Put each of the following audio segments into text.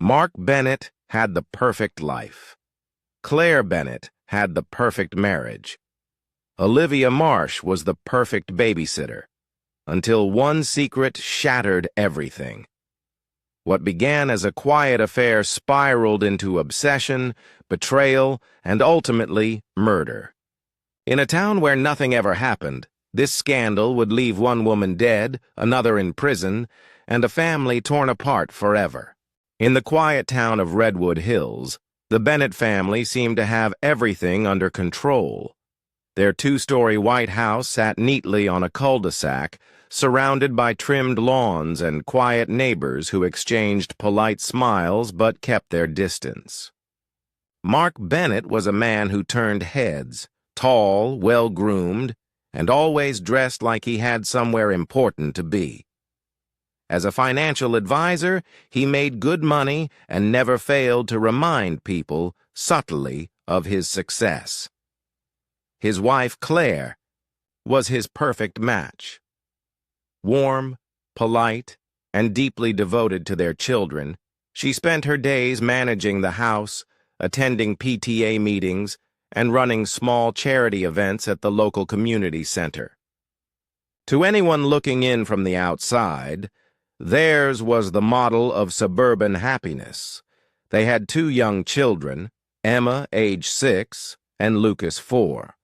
Mark Bennett had the perfect life. Claire Bennett had the perfect marriage. Olivia Marsh was the perfect babysitter, until one secret shattered everything. What began as a quiet affair spiraled into obsession, betrayal, and ultimately murder. In a town where nothing ever happened, this scandal would leave one woman dead, another in prison, and a family torn apart forever. In the quiet town of Redwood Hills, the Bennett family seemed to have everything under control. Their two-story white house sat neatly on a cul-de-sac, surrounded by trimmed lawns and quiet neighbors who exchanged polite smiles but kept their distance. Mark Bennett was a man who turned heads, tall, well-groomed, and always dressed like he had somewhere important to be. As a financial advisor, he made good money and never failed to remind people, subtly, of his success. His wife, Claire, was his perfect match. Warm, polite, and deeply devoted to their children, she spent her days managing the house, attending PTA meetings, and running small charity events at the local community center. To anyone looking in from the outside, theirs was the model of suburban happiness. They had two young children, Emma, age 6, and Lucas, 4.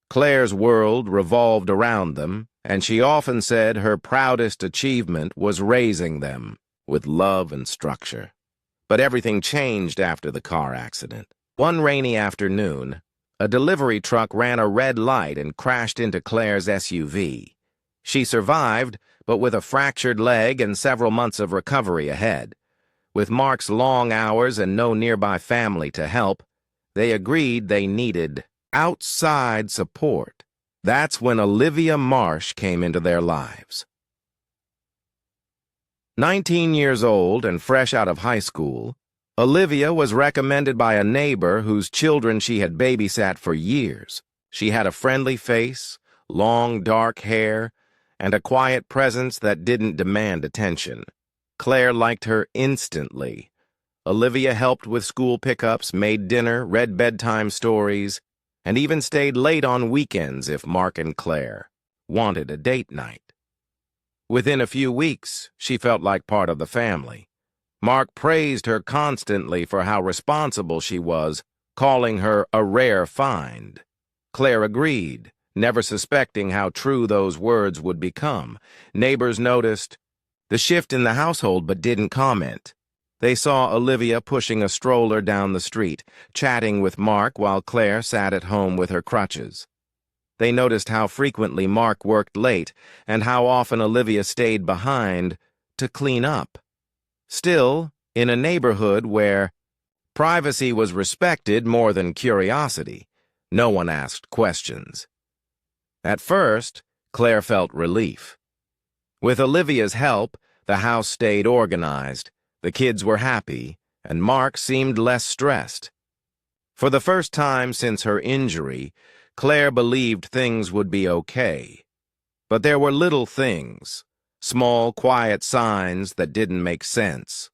Claire's world revolved around them, and she often said her proudest achievement was raising them with love and structure. But everything changed after the car accident. One rainy afternoon, a delivery truck ran a red light and crashed into Claire's SUV. She survived, but with a fractured leg and several months of recovery ahead. With Mark's long hours and no nearby family to help, they agreed they needed outside support. That's when Olivia Marsh came into their lives. 19 years old and fresh out of high school, Olivia was recommended by a neighbor whose children she had babysat for years. She had a friendly face, long dark hair, and a quiet presence that didn't demand attention. Claire liked her instantly. Olivia helped with school pickups, made dinner, read bedtime stories, and even stayed late on weekends if Mark and Claire wanted a date night. Within a few weeks, she felt like part of the family. Mark praised her constantly for how responsible she was, calling her a rare find. Claire agreed, never suspecting how true those words would become. Neighbors noticed the shift in the household but didn't comment. They saw Olivia pushing a stroller down the street, chatting with Mark while Claire sat at home with her crutches. They noticed how frequently Mark worked late and how often Olivia stayed behind to clean up. Still, in a neighborhood where privacy was respected more than curiosity, no one asked questions. At first, Claire felt relief. With Olivia's help, the house stayed organized. The kids were happy, and Mark seemed less stressed. For the first time since her injury, Claire believed things would be okay. But there were little things, small, quiet signs that didn't make sense.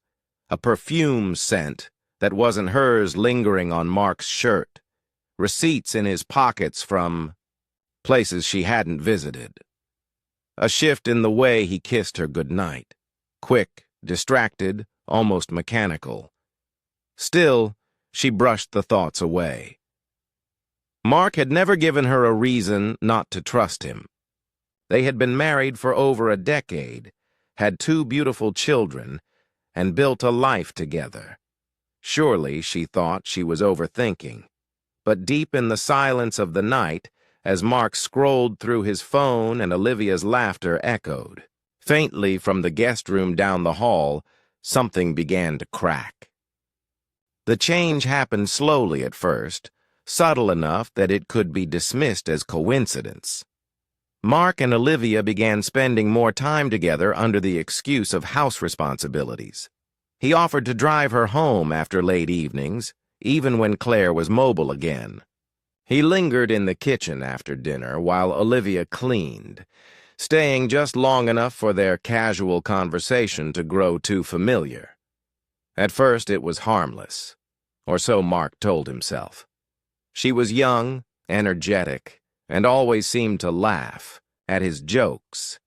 A perfume scent that wasn't hers lingering on Mark's shirt. Receipts in his pockets from places she hadn't visited. A shift in the way he kissed her goodnight. Quick, distracted, almost mechanical. Still, she brushed the thoughts away. Mark had never given her a reason not to trust him. They had been married for over a decade, had 2 beautiful children, and built a life together. Surely, she thought, she was overthinking. But deep in the silence of the night, as Mark scrolled through his phone and Olivia's laughter echoed, faintly from the guest room down the hall, something began to crack. The change happened slowly at first, subtle enough that it could be dismissed as coincidence. Mark and Olivia began spending more time together under the excuse of house responsibilities. He offered to drive her home after late evenings, even when Claire was mobile again. He lingered in the kitchen after dinner while Olivia cleaned, staying just long enough for their casual conversation to grow too familiar. At first it was harmless, or so Mark told himself. She was young, energetic, and always seemed to laugh at his jokes.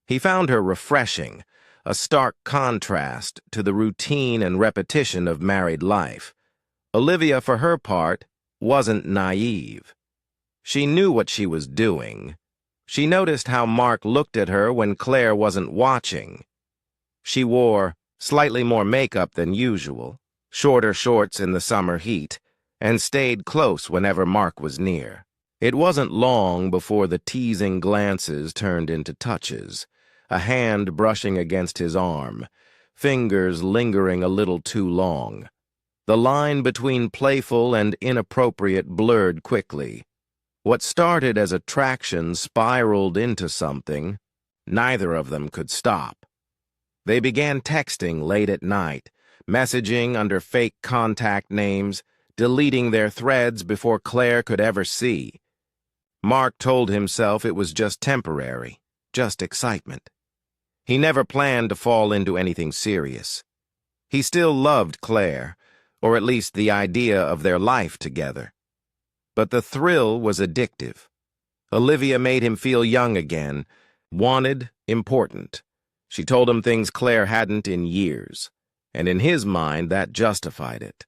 He found her refreshing, a stark contrast to the routine and repetition of married life. Olivia, for her part, wasn't naive. She knew what she was doing. She noticed how Mark looked at her when Claire wasn't watching. She wore slightly more makeup than usual, shorter shorts in the summer heat, and stayed close whenever Mark was near. It wasn't long before the teasing glances turned into touches, a hand brushing against his arm, fingers lingering a little too long. The line between playful and inappropriate blurred quickly. What started as attraction spiraled into something. Neither of them could stop. They began texting late at night, messaging under fake contact names, deleting their threads before Claire could ever see. Mark told himself it was just temporary, just excitement. He never planned to fall into anything serious. He still loved Claire, or at least the idea of their life together. But the thrill was addictive. Olivia made him feel young again, wanted, important. She told him things Claire hadn't in years, and in his mind that justified it.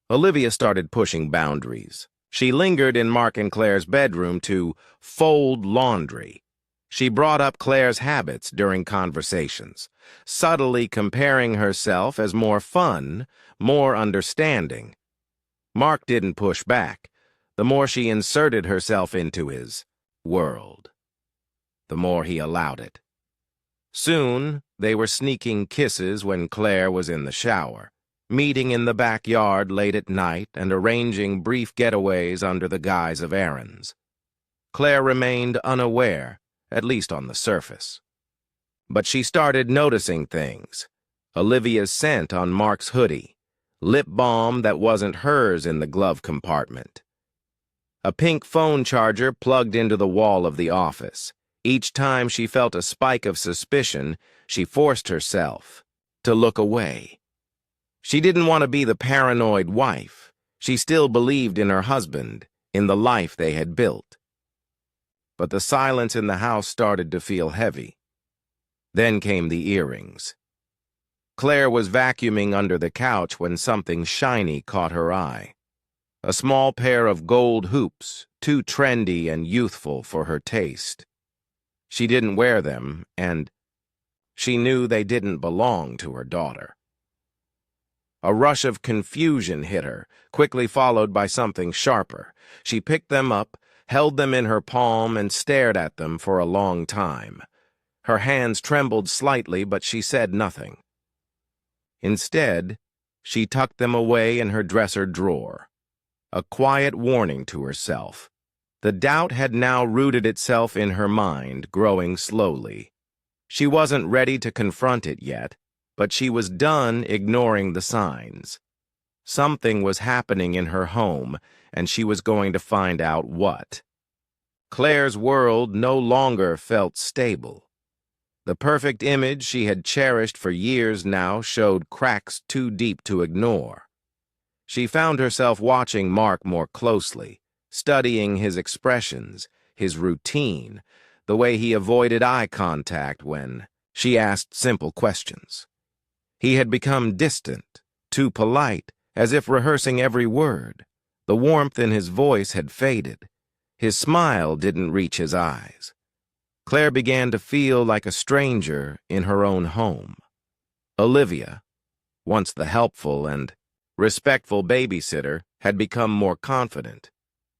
Olivia started pushing boundaries. She lingered in Mark and Claire's bedroom to fold laundry. She brought up Claire's habits during conversations, subtly comparing herself as more fun, more understanding. Mark didn't push back. The more she inserted herself into his world, the more he allowed it. Soon, they were sneaking kisses when Claire was in the shower, meeting in the backyard late at night and arranging brief getaways under the guise of errands. Claire remained unaware, at least on the surface. But she started noticing things. Olivia's scent on Mark's hoodie, lip balm that wasn't hers in the glove compartment. A pink phone charger plugged into the wall of the office. Each time she felt a spike of suspicion, she forced herself to look away. She didn't want to be the paranoid wife. She still believed in her husband, in the life they had built. But the silence in the house started to feel heavy. Then came the earrings. Claire was vacuuming under the couch when something shiny caught her eye. A small pair of gold hoops, too trendy and youthful for her taste. She didn't wear them, and she knew they didn't belong to her daughter. A rush of confusion hit her, quickly followed by something sharper. She picked them up, held them in her palm, and stared at them for a long time. Her hands trembled slightly, but she said nothing. Instead, she tucked them away in her dresser drawer. A quiet warning to herself. The doubt had now rooted itself in her mind, growing slowly. She wasn't ready to confront it yet, but she was done ignoring the signs. Something was happening in her home, and she was going to find out what. Claire's world no longer felt stable. The perfect image she had cherished for years now showed cracks too deep to ignore. She found herself watching Mark more closely, studying his expressions, his routine, the way he avoided eye contact when she asked simple questions. He had become distant, too polite, as if rehearsing every word. The warmth in his voice had faded. His smile didn't reach his eyes. Claire began to feel like a stranger in her own home. Olivia, once the helpful and respectful babysitter, had become more confident.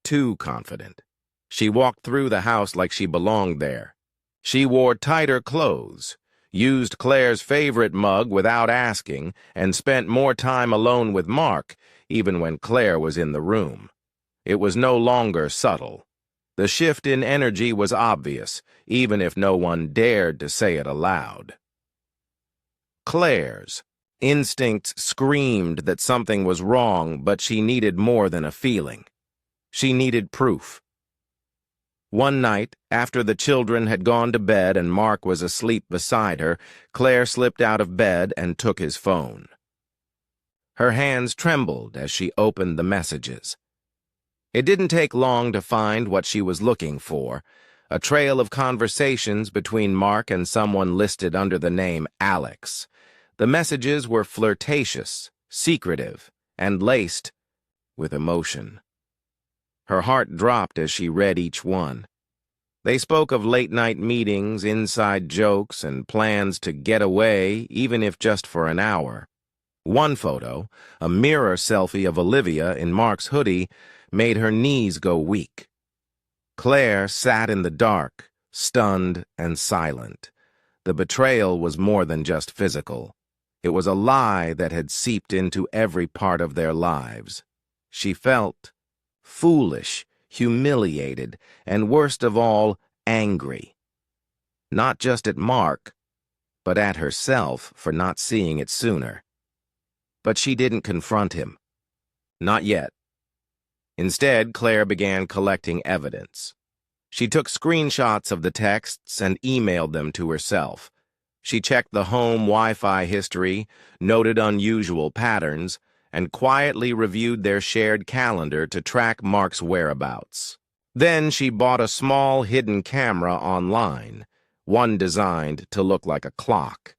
Too confident. She walked through the house like she belonged there. She wore tighter clothes, used Claire's favorite mug without asking, and spent more time alone with Mark, even when Claire was in the room. It was no longer subtle. The shift in energy was obvious, even if no one dared to say it aloud. Claire's instincts screamed that something was wrong, but she needed more than a feeling. She needed proof. One night, after the children had gone to bed and Mark was asleep beside her, Claire slipped out of bed and took his phone. Her hands trembled as she opened the messages. It didn't take long to find what she was looking for, a trail of conversations between Mark and someone listed under the name Alex. The messages were flirtatious, secretive, and laced with emotion. Her heart dropped as she read each one. They spoke of late-night meetings, inside jokes, and plans to get away, even if just for an hour. One photo, a mirror selfie of Olivia in Mark's hoodie, made her knees go weak. Claire sat in the dark, stunned and silent. The betrayal was more than just physical. It was a lie that had seeped into every part of their lives. She felt foolish, humiliated, and worst of all, angry. Not just at Mark, but at herself for not seeing it sooner. But she didn't confront him. Not yet. Instead, Claire began collecting evidence. She took screenshots of the texts and emailed them to herself. She checked the home Wi-Fi history, noted unusual patterns, and quietly reviewed their shared calendar to track Mark's whereabouts. Then she bought a small hidden camera online, one designed to look like a clock.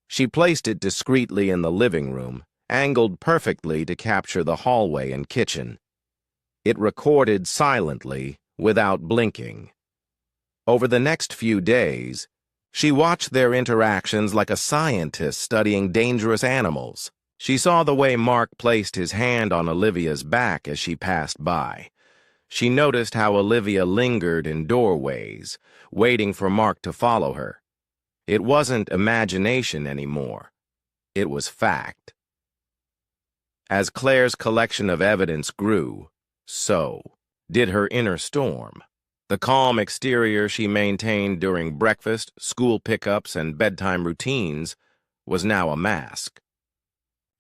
She placed it discreetly in the living room, angled perfectly to capture the hallway and kitchen. It recorded silently, without blinking. Over the next few days, she watched their interactions like a scientist studying dangerous animals. She saw the way Mark placed his hand on Olivia's back as she passed by. She noticed how Olivia lingered in doorways, waiting for Mark to follow her. It wasn't imagination anymore. It was fact. As Claire's collection of evidence grew, so did her inner storm. The calm exterior she maintained during breakfast, school pickups, and bedtime routines was now a mask.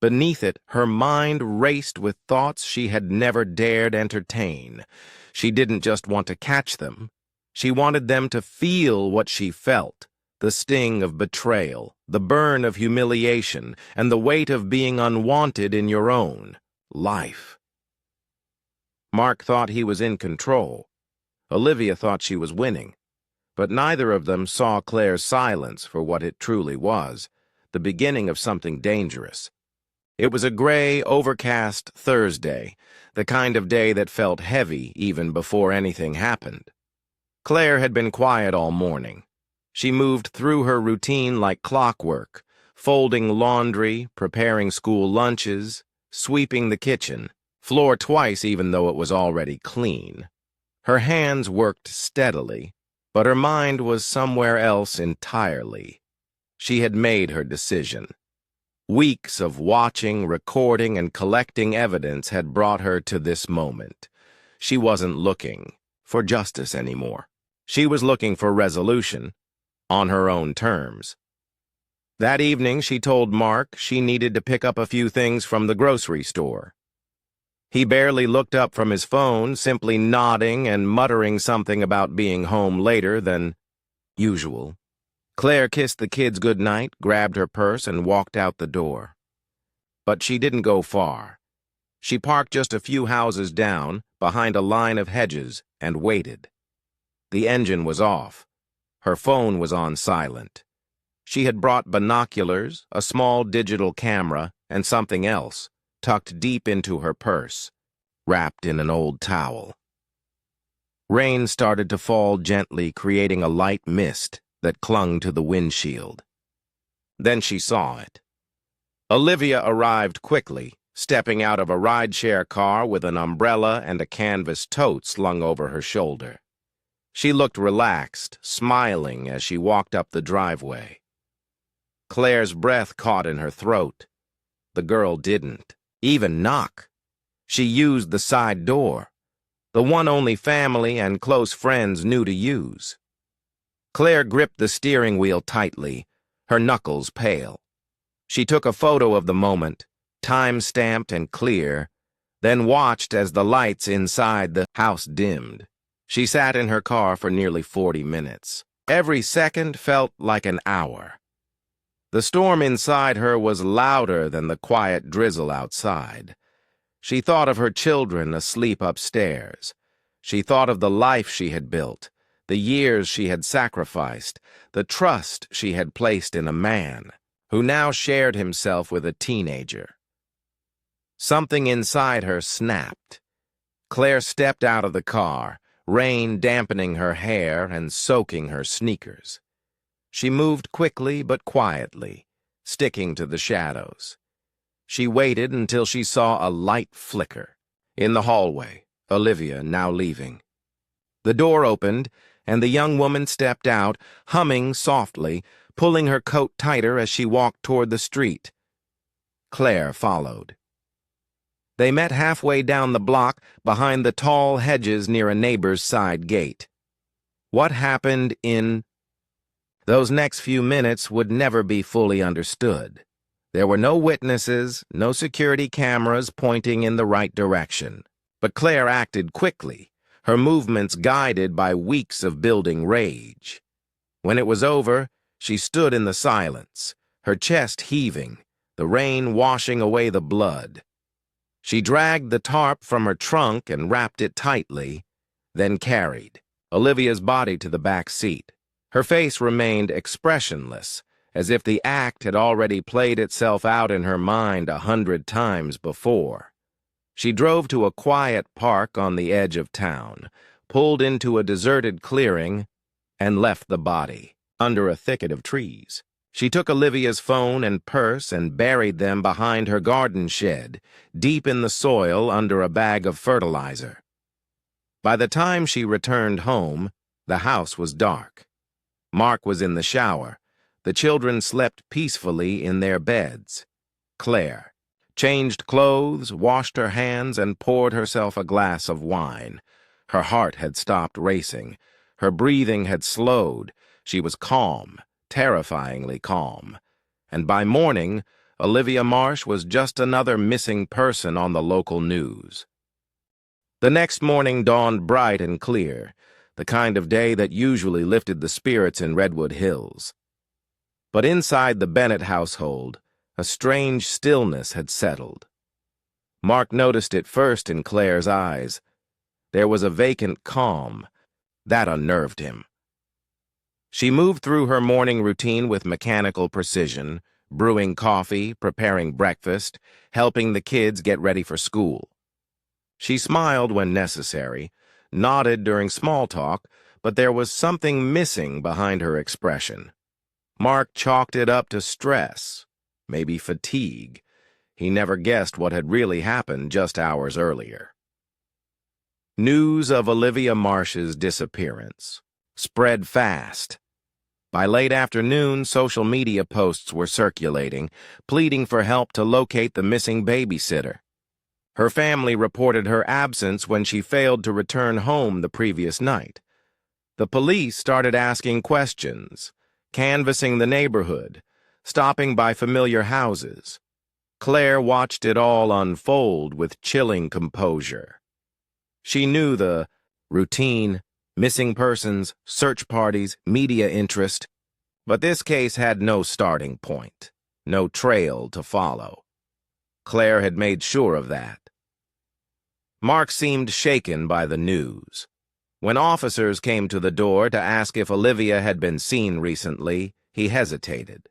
Beneath it, her mind raced with thoughts she had never dared entertain. She didn't just want to catch them. She wanted them to feel what she felt, the sting of betrayal, the burn of humiliation, and the weight of being unwanted in your own life. Mark thought he was in control. Olivia thought she was winning. But neither of them saw Claire's silence for what it truly was, the beginning of something dangerous. It was a gray, overcast Thursday, the kind of day that felt heavy even before anything happened. Claire had been quiet all morning. She moved through her routine like clockwork, folding laundry, preparing school lunches, sweeping the kitchen, floor twice even though it was already clean. Her hands worked steadily, but her mind was somewhere else entirely. She had made her decision. Weeks of watching, recording, and collecting evidence had brought her to this moment. She wasn't looking for justice anymore. She was looking for resolution, on her own terms. That evening, she told Mark she needed to pick up a few things from the grocery store. He barely looked up from his phone, simply nodding and muttering something about being home later than usual. Claire kissed the kids goodnight, grabbed her purse, and walked out the door. But she didn't go far. She parked just a few houses down, behind a line of hedges, and waited. The engine was off. Her phone was on silent. She had brought binoculars, a small digital camera, and something else, tucked deep into her purse, wrapped in an old towel. Rain started to fall gently, creating a light mist that clung to the windshield. Then she saw it. Olivia arrived quickly, stepping out of a rideshare car with an umbrella and a canvas tote slung over her shoulder. She looked relaxed, smiling as she walked up the driveway. Claire's breath caught in her throat. The girl didn't even knock. She used the side door, the one only family and close friends knew to use. Claire gripped the steering wheel tightly, her knuckles pale. She took a photo of the moment, time-stamped and clear, then watched as the lights inside the house dimmed. She sat in her car for nearly 40 minutes. Every second felt like an hour. The storm inside her was louder than the quiet drizzle outside. She thought of her children asleep upstairs. She thought of the life she had built, the years she had sacrificed, the trust she had placed in a man who now shared himself with a teenager. Something inside her snapped. Claire stepped out of the car, rain dampening her hair and soaking her sneakers. She moved quickly but quietly, sticking to the shadows. She waited until she saw a light flicker. In the hallway, Olivia now leaving. The door opened, and the young woman stepped out, humming softly, pulling her coat tighter as she walked toward the street. Claire followed. They met halfway down the block, behind the tall hedges near a neighbor's side gate. What happened in those next few minutes would never be fully understood. There were no witnesses, no security cameras pointing in the right direction. But Claire acted quickly, her movements guided by weeks of building rage. When it was over, she stood in the silence, her chest heaving, the rain washing away the blood. She dragged the tarp from her trunk and wrapped it tightly, then carried Olivia's body to the back seat. Her face remained expressionless, as if the act had already played itself out in her mind 100 times before. She drove to a quiet park on the edge of town, pulled into a deserted clearing, and left the body under a thicket of trees. She took Olivia's phone and purse and buried them behind her garden shed, deep in the soil under a bag of fertilizer. By the time she returned home, the house was dark. Mark was in the shower. The children slept peacefully in their beds. Claire changed clothes, washed her hands, and poured herself a glass of wine. Her heart had stopped racing. Her breathing had slowed. She was calm, terrifyingly calm. And by morning, Olivia Marsh was just another missing person on the local news. The next morning dawned bright and clear, the kind of day that usually lifted the spirits in Redwood Hills. But inside the Bennett household, a strange stillness had settled. Mark noticed it first in Claire's eyes. There was a vacant calm. That unnerved him. She moved through her morning routine with mechanical precision, brewing coffee, preparing breakfast, helping the kids get ready for school. She smiled when necessary, nodded during small talk, but there was something missing behind her expression. Mark chalked it up to stress, maybe fatigue. He never guessed what had really happened just hours earlier. News of Olivia Marsh's disappearance spread fast. By late afternoon, social media posts were circulating, pleading for help to locate the missing babysitter. Her family reported her absence when she failed to return home the previous night. The police started asking questions, canvassing the neighborhood, stopping by familiar houses. Claire watched it all unfold with chilling composure. She knew the routine, missing persons, search parties, media interest, but this case had no starting point, no trail to follow. Claire had made sure of that. Mark seemed shaken by the news. When officers came to the door to ask if Olivia had been seen recently, he hesitated.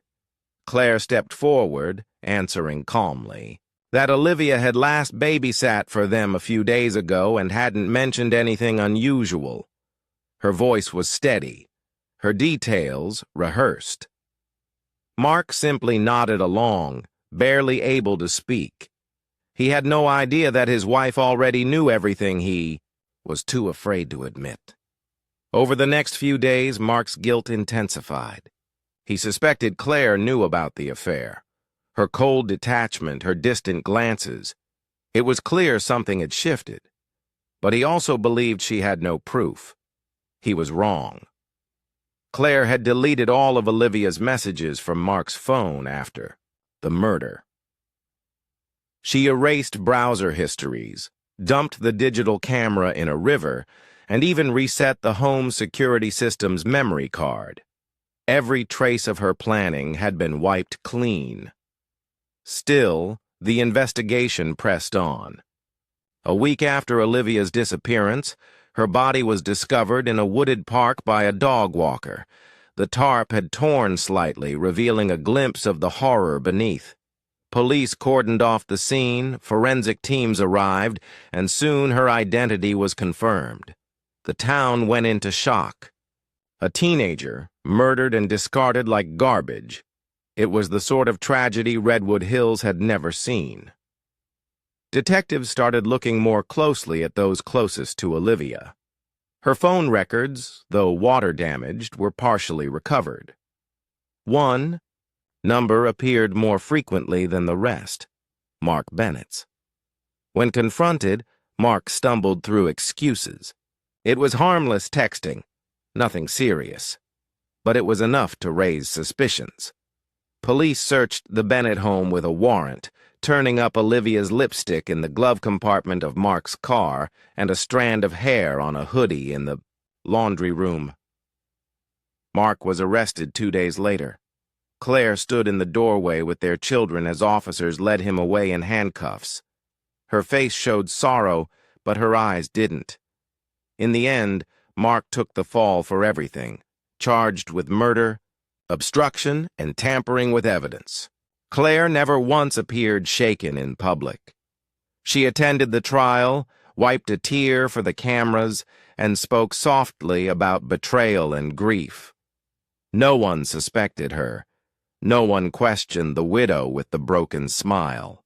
Claire stepped forward, answering calmly that Olivia had last babysat for them a few days ago and hadn't mentioned anything unusual. Her voice was steady, her details rehearsed. Mark simply nodded along, barely able to speak. He had no idea that his wife already knew everything he was too afraid to admit. Over the next few days, Mark's guilt intensified. He suspected Claire knew about the affair. Her cold detachment, her distant glances. It was clear something had shifted. But he also believed she had no proof. He was wrong. Claire had deleted all of Olivia's messages from Mark's phone after the murder. She erased browser histories, dumped the digital camera in a river, and even reset the home security system's memory card. Every trace of her planning had been wiped clean. Still, the investigation pressed on. A week after Olivia's disappearance, her body was discovered in a wooded park by a dog walker. The tarp had torn slightly, revealing a glimpse of the horror beneath. Police cordoned off the scene, forensic teams arrived, and soon her identity was confirmed. The town went into shock. A teenager, murdered and discarded like garbage. It was the sort of tragedy Redwood Hills had never seen. Detectives started looking more closely at those closest to Olivia. Her phone records, though water-damaged, were partially recovered. One number appeared more frequently than the rest, Mark Bennett's. When confronted, Mark stumbled through excuses. It was harmless texting, nothing serious, but it was enough to raise suspicions. Police searched the Bennett home with a warrant, turning up Olivia's lipstick in the glove compartment of Mark's car and a strand of hair on a hoodie in the laundry room. Mark was arrested 2 days later. Claire stood in the doorway with their children as officers led him away in handcuffs. Her face showed sorrow, but her eyes didn't. In the end, Mark took the fall for everything, charged with murder, obstruction, and tampering with evidence. Claire never once appeared shaken in public. She attended the trial, wiped a tear for the cameras, and spoke softly about betrayal and grief. No one suspected her. No one questioned the widow with the broken smile.